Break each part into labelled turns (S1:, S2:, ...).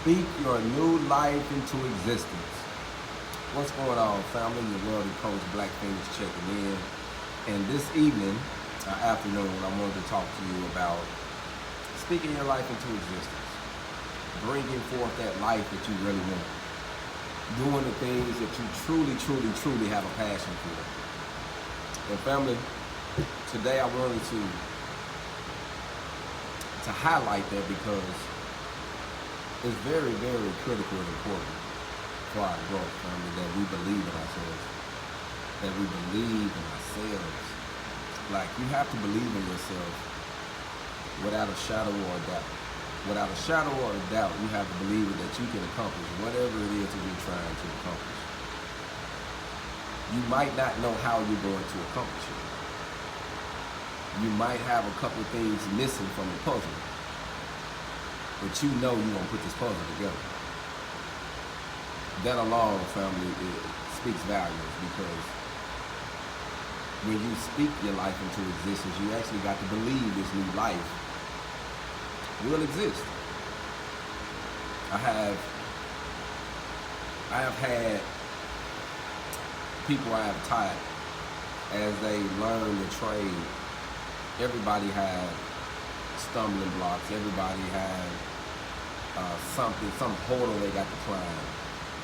S1: Speak your new life into existence. What's going on, family? Your welding coach, Black Feniks, checking in. And this evening, afternoon, I wanted to talk to you about speaking your life into existence. Bringing forth that life that you really want. Doing the things that you truly have a passion for. And family, today I wanted to highlight that because it's very critical and important for our growth, family, that we believe in ourselves. That we believe in ourselves. Like, you have to believe in yourself without a shadow or a doubt. Without a shadow or a doubt, you have to believe that you can accomplish whatever it is that you're trying to accomplish. You might not know how you're going to accomplish it. You might have a couple of things missing from the puzzle, but you know you're going to put this puzzle together. That alone, family, it speaks volumes, because when you speak your life into existence, you actually got to believe this new life will exist. I have had people I have taught as they learn the trade. Everybody has stumbling blocks. Everybody has some hurdle they got to climb.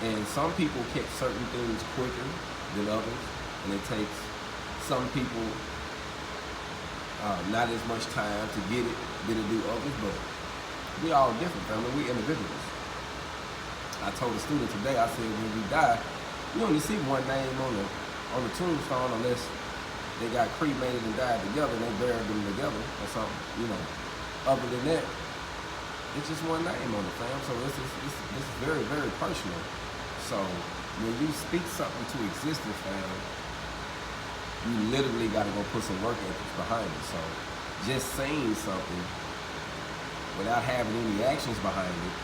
S1: And some people catch certain things quicker than others, and it takes some people not as much time to get it than to do others, but we all different, family. We individuals. I told a student today, I said, when we die, you only see one name on the tombstone unless they got cremated and died together and they buried them together or something, you know. Other than that, it's just one name on the fam. So this is very personal. So when you speak something to existence, fam, you literally got to go put some work ethics behind it. So just saying something without having any actions behind it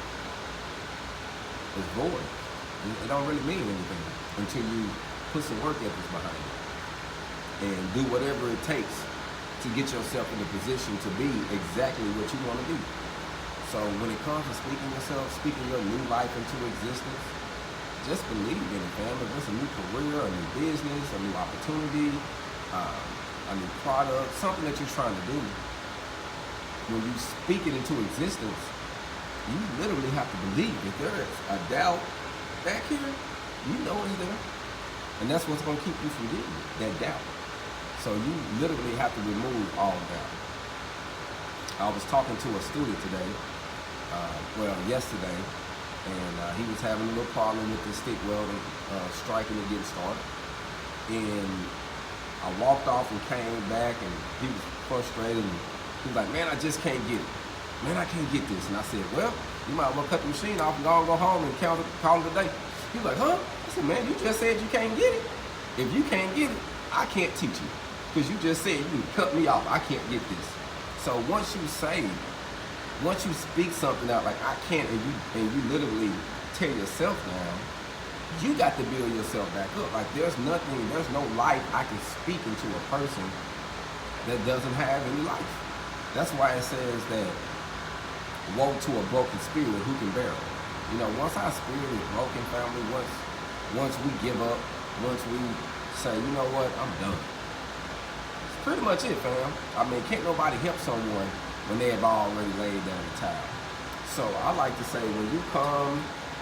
S1: is void. It don't really mean anything until you put some work ethics behind it and do whatever it takes to get yourself in a position to be exactly what you want to be. So when it comes to speaking yourself, speaking your new life into existence, just believe in it, fam. If it's a new career, a new business, a new opportunity, a new product, something that you're trying to do, when you speak it into existence, you literally have to believe. If there is a doubt back here, you know it's there. And that's what's going to keep you from getting it, that doubt. So you literally have to remove all doubt. I was talking to a student today, yesterday, and he was having a little problem with the stick welding, striking and getting started. And I walked off and came back, and he was frustrated, and he was like, man, I just can't get it. Man, I can't get this. And I said, well, you might as well cut the machine off and go home and call it a day. He was like, huh? I said, man, you just said you can't get it. If you can't get it, I can't teach you. Because you just said you cut me off. I can't get this. So once you speak something out like I can't, and you literally tear yourself down, you got to build yourself back up. Like there's no life I can speak into a person that doesn't have any life. That's why it says that woe to a broken spirit, who can bear it? You know, once our spirit is broken, family, once we give up, once we say, you know what, I'm done. It's pretty much it, fam. I mean, can't nobody help someone when they have already laid down the towel. So I like to say, when you come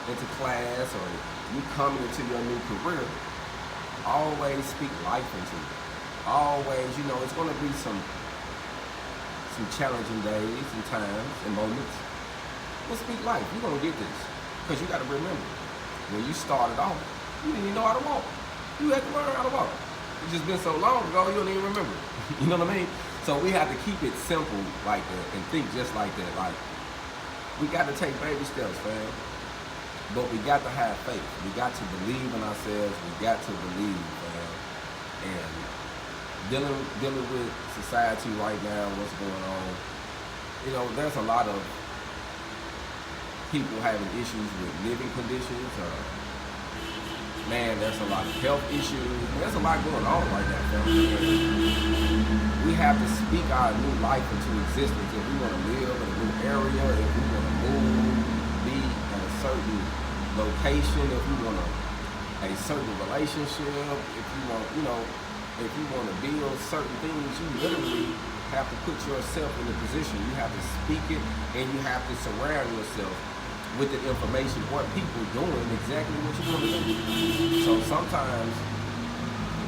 S1: into class or you come into your new career, always speak life into it. Always, you know, it's going to be some challenging days and times and moments. Well, speak life. You're going to get this. Because you got to remember, when you started off, you didn't even know how to walk. You had to learn how to walk. It's just been so long ago, you don't even remember. You know what I mean? So we have to keep it simple like that and think just like that. Like, we got to take baby steps, fam. But we got to have faith. We got to believe in ourselves. We got to believe, fam. And dealing with society right now, what's going on, you know, there's a lot of people having issues with living conditions. Man, there's a lot of health issues. There's a lot going on right now, family. We have to speak our new life into existence if we want to live in a new area, if we want to move, be at a certain location, if you want a certain relationship, if you want, if you want to build certain things, you literally have to put yourself in a position. You have to speak it, and you have to surround yourself with the information or people doing exactly what you want to do. So sometimes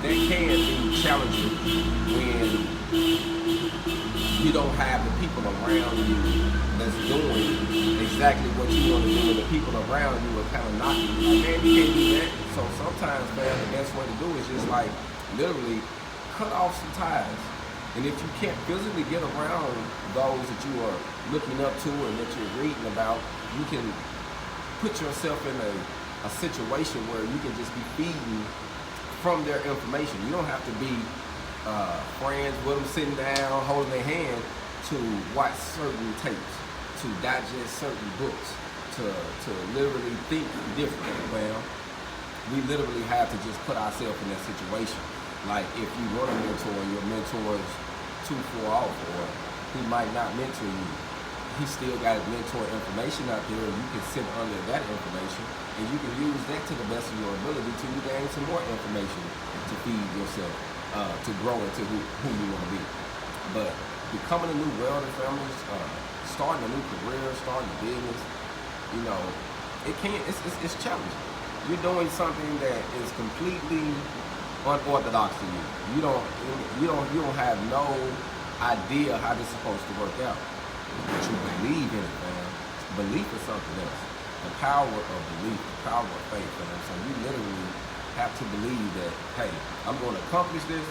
S1: that can be challenging when you don't have the people around you that's doing exactly what you want to do, and the people around you are kind of knocking you, like, man, you can't do that. So sometimes, man, the best way to do is just like literally cut off some ties. And if you can't physically get around those that you are looking up to and that you're reading about, you can put yourself in a situation where you can just be feeding from their information. You don't have to be friends with them, sitting down, holding their hand, to watch certain tapes, to digest certain books, to literally think differently. Well, we literally have to just put ourselves in that situation. Like if you want a mentor, your mentor is too far off, or he might not mentor you. He still got his mentor information out there, and you can sit under that information, and you can use that to the best of your ability to gain some more information to feed yourself, to grow into who you want to be. But becoming a new welder, family, starting a new career, starting a business, it's challenging. You're doing something that is completely unorthodox to you. You don't have no idea how this is supposed to work out. But you believe in it, man. Belief is something else. The power of belief, the power of faith, man. So you literally have to believe that, hey, I'm going to accomplish this.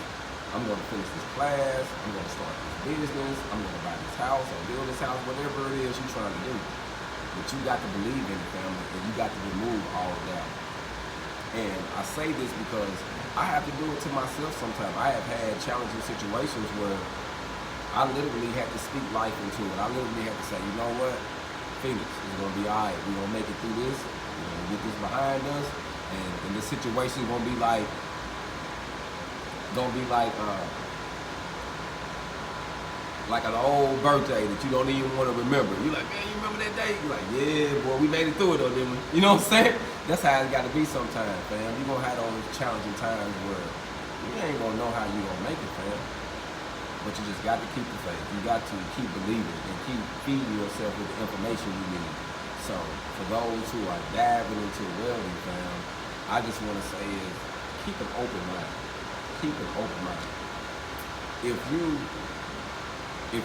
S1: I'm going to finish this class. I'm going to start this business. I'm going to buy this house or build this house, whatever it is you're trying to do. But you got to believe in it, family, and you got to remove all of that. And I say this because I have to do it to myself sometimes. I have had challenging situations where I literally had to speak life into it. I literally had to say, you know what, Feniks, it's going to be all right. We're going to make it through this. We're going to get this behind us. And this situation is going to be like an old birthday that you don't even want to remember. You're like, man, you remember that day? You're like, yeah, boy, we made it through it though, didn't we? You know what I'm saying? That's how it's got to be sometimes, fam. You're going to have those challenging times where you ain't going to know how you're going to make it, fam. But you just got to keep the faith. You got to keep believing and keep feeding yourself with the information you need. So for those who are diving into welding, fam, I just want to say is keep an open mind. Keep an open mind. If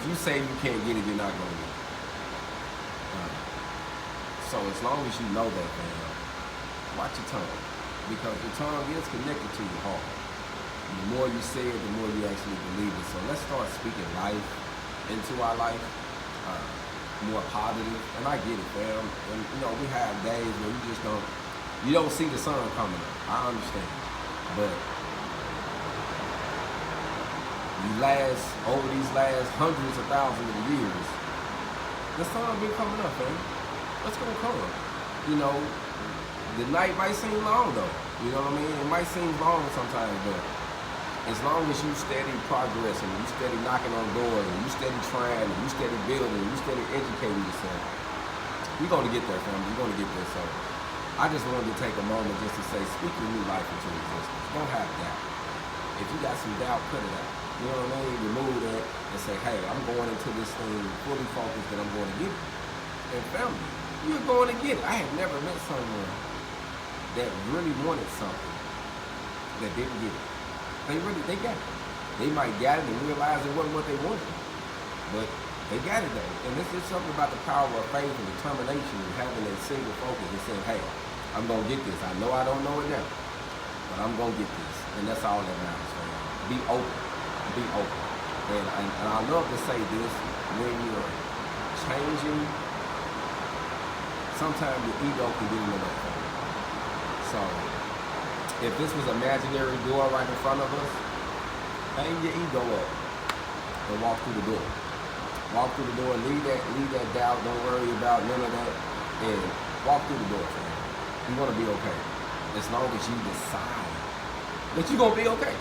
S1: you say you can't get it, you're not going to get it. So as long as you know that, fam, watch your tongue. Because your tongue is connected to your heart. The more you say it, the more you actually believe it. So let's start speaking life into our life, more positive. And I get it, fam. And we have days where you don't see the sun coming up. I understand. But over these last hundreds of thousands of years, the sun been coming up, fam. What's gonna come? The night might seem long though. You know what I mean? It might seem long sometimes, but as long as you steady progressing, you steady knocking on doors, and you steady trying, and you steady building, and you steady educating yourself, you're going to get there, family. You're going to get there. So I just wanted to take a moment just to say, speak your new life into existence. Don't have doubt. If you got some doubt, cut it out. You know what I mean? Remove that and say, hey, I'm going into this thing fully focused that I'm going to get it. And family, you're going to get it. I have never met someone that really wanted something that didn't get it. They got it. They might got it and realize it wasn't what they wanted, but they got it though. And this is something about the power of faith and determination and having a single focus and saying, hey, I'm going to get this. I know I don't know it now, but I'm going to get this. And that's all that matters. So be open. Be open. And I love to say this, when you're changing, sometimes your ego can get in the way. So if this was an imaginary door right in front of us, hang your ego up and walk through the door. Walk through the door and leave that doubt. Don't worry about none of that. And walk through the door, fam. You're going to be okay. As long as you decide that you're going to be okay.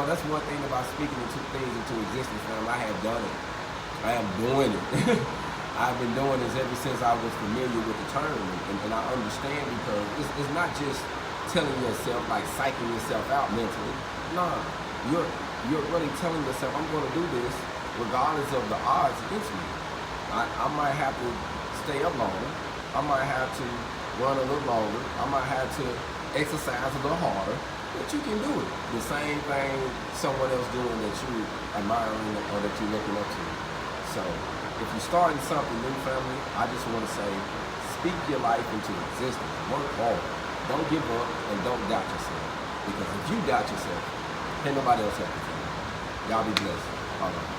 S1: That's one thing about speaking things into existence, fam. I have done it. I am doing it. I've been doing this ever since I was familiar with the term, and I understand because it's not just telling yourself, like psyching yourself out mentally. Nah, you're really telling yourself, I'm going to do this regardless of the odds against me. I might have to stay up longer. I might have to run a little longer. I might have to exercise a little harder, but you can do it. The same thing someone else doing that you admiring or that you're looking up to. So if you're starting something new, family, I just want to say, speak your life into existence. Work hard. Don't give up and don't doubt yourself. Because if you doubt yourself, can't nobody else help you. Y'all be blessed. All right.